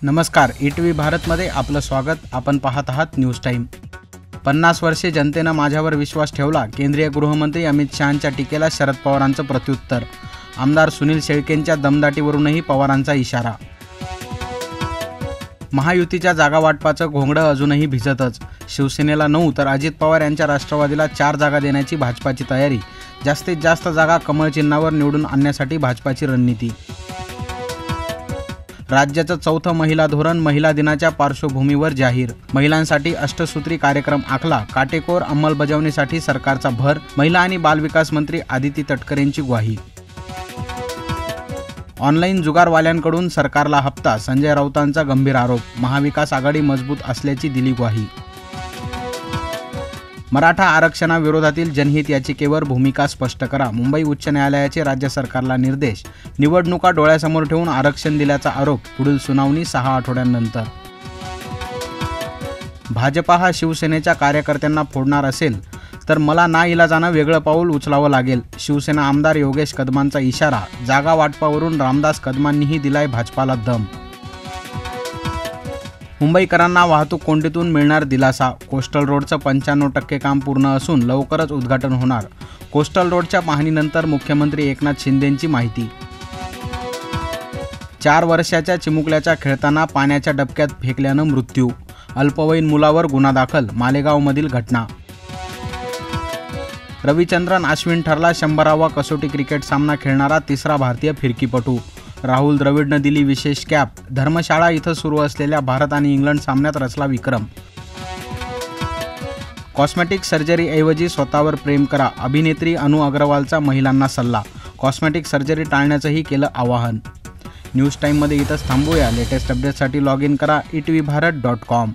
नमस्कार, ईटीव्ही भारतमध्ये आपलं स्वागत. आपण पाहत आहात न्यूज टाइम. 50 वर्षे जनतेनं माझ्यावर विश्वास ठेवला. केंद्रीय गृहमंत्री अमित शहांच्या टीकेला शरद पवारांचं प्रत्युत्तर. आमदार सुनील शेळकेंच्या दमदाटीवरूनही पवारांचा इशारा. महायुतीच्या जागा वाटपाचं घोंगडं अजूनही भिजतच. शिवसेनेला 9 तर अजित पवार यांच्या राष्ट्रवादीला 4 जागा देण्याची भाजपाची तयारी. जास्तीत जास्त जागा कमळ चिन्हावर निवडून आणण्यासाठी भाजपाची रणनीती. राज्याचं 4थं महिला धोरण महिला दिनाच्या पार्श्वभूमीवर जाहीर. महिलांसाठी अष्टसूत्री कार्यक्रम आखला. काटेकोर अंमलबजावणीसाठी सरकारचा भर. महिला आणि बालविकास मंत्री आदिती तटकरेंची ग्वाही. ऑनलाईन जुगारवाल्यांकडून सरकारला हप्ता. संजय राऊतांचा गंभीर आरोप. महाविकास आघाडी मजबूत असल्याची दिली ग्वाही. मराठा आरक्षणाविरोधातील जनहित याचिकेवर भूमिका स्पष्ट करा. मुंबई उच्च न्यायालयाचे राज्य सरकारला निर्देश. निवडणुका डोळ्यासमोर ठेवून आरक्षण दिल्याचा आरोप. पुढील सुनावणी 6 आठवड्यांनंतर. भाजपा हा शिवसेनेच्या कार्यकर्त्यांना फोडणार असेल तर मला नाईलाजानं वेगळं पाऊल उचलावं लागेल. शिवसेना आमदार योगेश कदमांचा इशारा. जागा वाटपावरून रामदास कदमांनीही दिलाय भाजपाला दम. मुंबईकरांना वाहतूक कोंडीतून मिळणार दिलासा. कोस्टल रोडचं 95% काम पूर्ण असून लवकरच उद्घाटन होणार. कोस्टल रोडच्या पाहणीनंतर मुख्यमंत्री एकनाथ शिंदेंची माहिती. 4 वर्षाच्या चिमुकल्याच्या खेळताना पाण्याच्या डबक्यात फेकल्यानं मृत्यू. अल्पवयीन मुलावर गुन्हा दाखल. मालेगावमधील घटना. रविचंद्रन अश्विन ठरला 100वा कसोटी क्रिकेट सामना खेळणारा 3रा भारतीय फिरकीपटू. राहुल द्रविडनं दिली विशेष कॅप. धर्मशाळा इथं सुरू असलेल्या भारत आणि इंग्लंड सामन्यात रचला विक्रम. कॉस्मेटिक सर्जरीऐवजी स्वतःवर प्रेम करा. अभिनेत्री अनु अग्रवालचा महिलांना सल्ला. कॉस्मेटिक सर्जरी टाळण्याचंही केलं आवाहन. न्यूज टाईममध्ये इथंच थांबूया. लेटेस्ट अपडेटसाठी लॉग इन करा etvbharat.com.